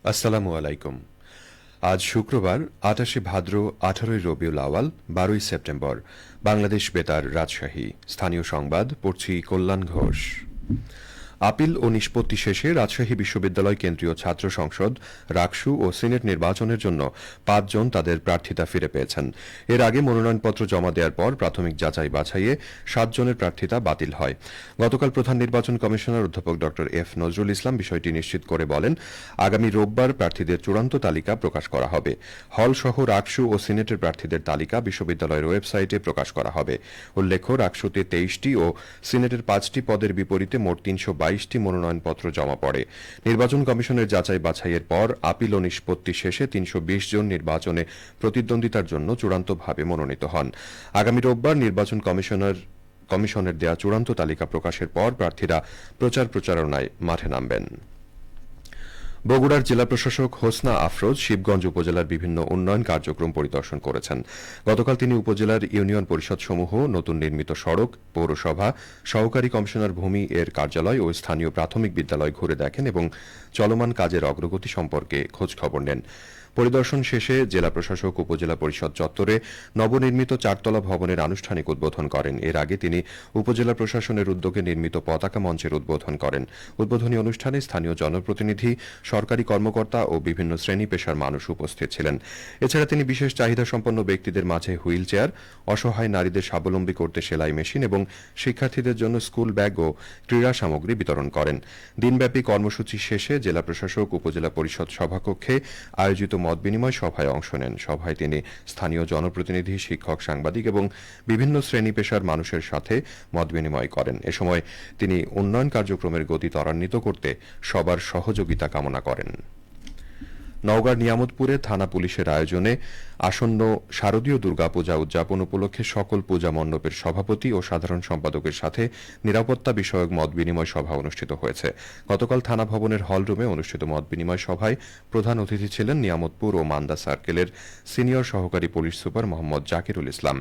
আসসালামু আলাইকুম। আজ শুক্রবার ২৮শে ভাদ্র, ১৮ই রবিউল আওয়াল, ১২ই সেপ্টেম্বর। বাংলাদেশ বেতার, রাজশাহী। স্থানীয় সংবাদ পড়ছি কল্যাণ ঘোষ। আপিল ও নিষ্পত্তি শেষে রাজশাহী বিশ্ববিদ্যালয় কেন্দ্রীয় ছাত্র সংসদ, রাকসু ও সিনেট নির্বাচনের জন্য ৫ জন তাদের প্রার্থিতা ফিরে পেয়েছেন। এর আগে মনোনয়নপত্র জমা দেওয়ার পর প্রাথমিক যাচাই বাছাইয়ে ৭ জনের প্রার্থিতা বাতিল হয়। গতকাল প্রধান নির্বাচন কমিশনার অধ্যাপক ড এফ নজরুল ইসলাম বিষয়টি নিশ্চিত করে বলেন, আগামী রোববার প্রার্থীদের চূড়ান্ত তালিকা প্রকাশ করা হবে। হলসহ রাকসু ও সিনেটের প্রার্থীদের তালিকা বিশ্ববিদ্যালয়ের ওয়েবসাইটে প্রকাশ করা হবে। উল্লেখ্য, রাকসুতে ২৩টি ও সিনেটের ৫টি পদের বিপরীতে মোট ৩২২টি মনোনয়নপত্র জমা পড়ে। নির্বাচন কমিশনের যাচাই বাছাইয়ের পর আপিল ও নিষ্পত্তি শেষে ৩২০ জন নির্বাচনে প্রতিদ্বন্দ্বিতার জন্য চূড়ান্তভাবে মনোনীত হন। আগামী রোববার নির্বাচন কমিশনের দেয়া চূড়ান্ত তালিকা প্রকাশের পর প্রার্থীরা প্রচার প্রচারণায় মাঠে নামবেন। বগুড়ার জেলা প্রশাসক হোসনা আফরোজ শিবগঞ্জ উপজেলার বিভিন্ন উন্নয়ন কার্যক্রম পরিদর্শন করেছেন। গতকাল তিনি উপজেলার ইউনিয়ন পরিষদসমূহ, নতুন নির্মিত সড়ক, পৌরসভা, সহকারী কমিশনার ভূমি এর কার্যালয় ও স্থানীয় প্রাথমিক বিদ্যালয় ঘুরে দেখেন এবং চলমান কাজের অগ্রগতি সম্পর্কে খোঁজখবর নেন। পরিদর্শন শেষে জেলা প্রশাসক উপজেলা পরিষদ চত্বরে নবনির্মিত ৪তলা ভবনের আনুষ্ঠানিক উদ্বোধন করেন। এর আগে তিনি উপজেলা প্রশাসনের উদ্যোগে নির্মিত পতাকা মঞ্চের উদ্বোধন করেন। উদ্বোধনী অনুষ্ঠানে স্থানীয় জনপ্রতিনিধি, সরকারি কর্মকর্তা ও বিভিন্ন শ্রেণী পেশার মানুষ উপস্থিত ছিলেন। এছাড়া তিনি বিশেষ চাহিদাসম্পন্ন ব্যক্তিদের মাঝে হুইল চেয়ার, অসহায় নারীদের স্বাবলম্বী করতে সেলাই মেশিন এবং শিক্ষার্থীদের জন্য স্কুল ব্যাগ ও ক্রীড়া সামগ্রী বিতরণ করেন। দিনব্যাপী কর্মসূচি শেষে জেলা প্রশাসক উপজেলা পরিষদ সভাকক্ষে আয়োজিত মতবিনিময় সভায় অংশ নেন। সভায় তিনি স্থানীয় জনপ্রতিনিধি, শিক্ষক, সাংবাদিক এবং বিভিন্ন শ্রেণী পেশার মানুষের সাথে মতবিনিময় করেন। এ সময় তিনি উন্নয়ন কার্যক্রমের গতি ত্বরান্বিত করতে সবার সহযোগিতা কামনা করেন। নওগাঁর নিয়ামতপুরে থানা পুলিশের আয়োজনে আসন্ন শারদীয় দুর্গাপূজা উদযাপন উপলক্ষে সকল পূজা মণ্ডপের সভাপতি ও সাধারণ সম্পাদকের সাথে নিরাপত্তা বিষয়ক মতবিনিময় সভা অনুষ্ঠিত হয়েছে। গতকাল থানা ভবনের হলরুমে অনুষ্ঠিত মতবিনিময় সভায় প্রধান অতিথি ছিলেন নিয়ামতপুর ও মান্দা সার্কেলের সিনিয়র সহকারী পুলিশ সুপার মোহাম্মদ জাকিরুল ইসলাম।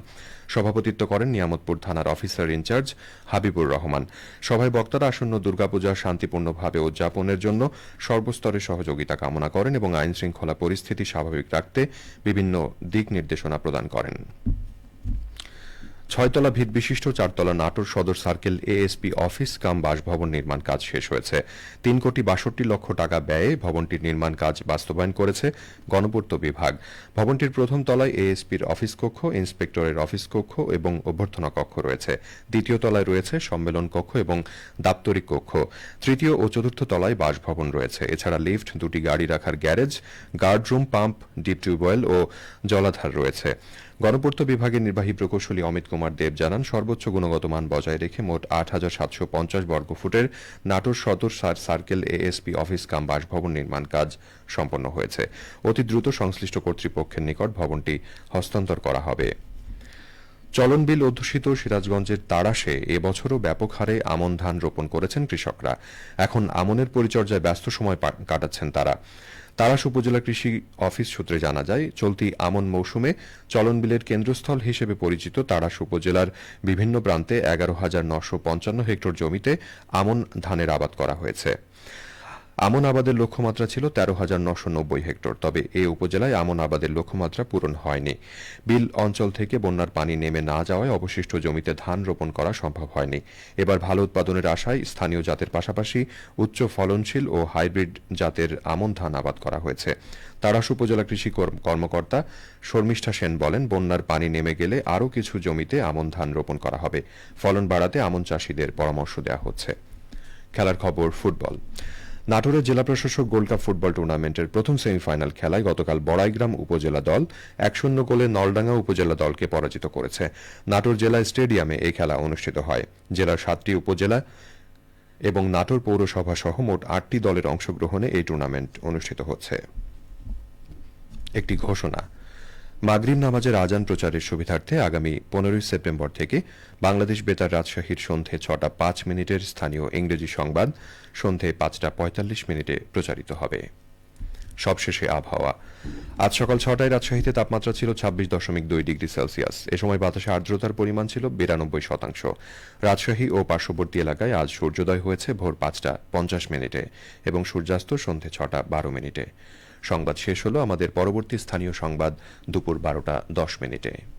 সভাপতিত্ব করেন নিয়ামতপুর থানার অফিসার ইনচার্জ হাবিবুর রহমান। সভায় বক্তারা আসন্ন দুর্গাপূজা শান্তিপূর্ণভাবে উদযাপনের জন্য সর্বস্তরের সহযোগিতা কামনা করেন এবং আইন শৃঙ্খলা পরিস্থিতি স্বাভাবিক রাখতে বিভিন্ন দিক নির্দেশনা প্রদান করেন। ৬তলা ভিত বিশিষ্ট ৪তলা নাটোর সদর সার্কেল এএসপি অফিস কাম বাসভবন নির্মাণ কাজ শেষ হয়েছে। ৩,৬২,০০,০০০ টাকা ব্যয়ে ভবনটির নির্মাণ কাজ বাস্তবায়ন করেছে গণপূর্ত বিভাগ। ভবনটির প্রথম তলায় এএসপির অফিস কক্ষ, ইন্সপেক্টরের অফিস কক্ষ এবং অভ্যর্থনা কক্ষ রয়েছে। দ্বিতীয় তলায় রয়েছে সম্মেলন কক্ষ এবং দাপ্তরিক কক্ষ। তৃতীয় ও চতুর্থ তলায় বাসভবন রয়েছে। এছাড়া লিফট, দুটি গাড়ি রাখার garage, guardroom, pump, deep tubewell ও জলাধার রয়েছে। গণপূর্ত বিভাগের নির্বাহী প্রকৌশলী অমিত কুমার দেব জানান, সর্বোচ্চ গুণগত মান বজায় রেখে মোট ৮,৭৫০ বর্গফুটের নাটোর সদর সার্কেল এএসপি অফিস কাম বাসভবন নির্মাণ কাজ সম্পন্ন হয়েছে। অতি দ্রুত সংশ্লিষ্ট কর্তৃপক্ষের নিকট ভবনটি হস্তান্তর করা হবে। চলন বিল অধ্যুষিত সিরাজগঞ্জের তাড়াশে এবছরও ব্যাপক হারে আমন ধান রোপণ করেছেন কৃষকরা। এখন আমনের পরিচর্যায় ব্যস্ত সময় কাটাচ্ছেন তারা। তাড়াশ উপজেলা কৃষি অফিস সূত্রে জানা যায়, চলতি আমন মৌসুমে চলন বিলের কেন্দ্রস্থল হিসেবে পরিচিত তাড়াশ উপজেলার বিভিন্ন প্রান্তে ১১,৯৫৫ হেক্টর জমিতে আমন ধানের আবাদ করা হয়েছে। আমন আবাদের লক্ষ্যমাত্রা ছিল ১৩,৯৯০ হেক্টর। তবে এ উপজেলায় আমন আবাদের লক্ষ্যমাত্রা পূরণ হয়নি। বিল অঞ্চল থেকে বন্যার পানি নেমে না যাওয়ায় অবশিষ্ট জমিতে ধান রোপণ করা সম্ভব হয়নি। এবার ভালো উৎপাদনের আশায় স্থানীয় জাতের পাশাপাশি উচ্চ ফলনশীল ও হাইব্রিড জাতের আমন ধান আবাদ করা হয়েছে। তাড়াশ উপজেলা কৃষি কর্মকর্তা শর্মিষ্ঠা সেন বলেন, বন্যার পানি নেমে গেলে আরও কিছু জমিতে আমন ধান রোপণ করা হবে। ফলন বাড়াতে আমন চাষিদের পরামর্শ দেওয়া হচ্ছে। খেলার খবর, ফুটবল। নাটোরের জেলা প্রশাসক গোল্ড কাপ ফুটবল টুর্নামেন্টের প্রথম সেমিফাইনাল খেলায় গতকাল বড়াইগ্রাম উপজেলা দল ১-০ গোলে নলডাঙ্গা উপজেলা দলকে পরাজিত করেছে। নাটোর জেলা স্টেডিয়ামে এই খেলা অনুষ্ঠিত হয়। জেলার ৭টি উপজেলা এবং নাটোর পৌরসভা সহ মোট ৮টি দলের অংশগ্রহণে এই টুর্নামেন্ট অনুষ্ঠিত হচ্ছে। একটি ঘোষণা, মাগরিব নামাজের আজান প্রচারের সুবিধার্থে আগামী ১৫ সেপ্টেম্বর থেকে বাংলাদেশ বেতার রাজশাহীর সন্ধে ৬টা ৫ স্থানীয় ইংরেজি সংবাদ সন্ধে ৫টা ৪৫ প্রচারিত হবে। সবশেষে আবহাওয়া। আজ সকাল 6টায় রাজশাহীতে তাপমাত্রা ছিল 26.2 ডিগ্রি সেলসিয়াস। এ সময় বাতাসে আর্দ্রতার পরিমাণ ছিল 92%। রাজশাহী ও পার্শ্ববর্তী এলাকায় আজ সূর্যোদয় হয়েছে ভোর 5টা 50 এবং সূর্যাস্ত সন্ধে 6টা 12। সংবাদ শেষ হলো। আমাদের পরবর্তী স্থানীয় সংবাদ দুপুর 12টা 10।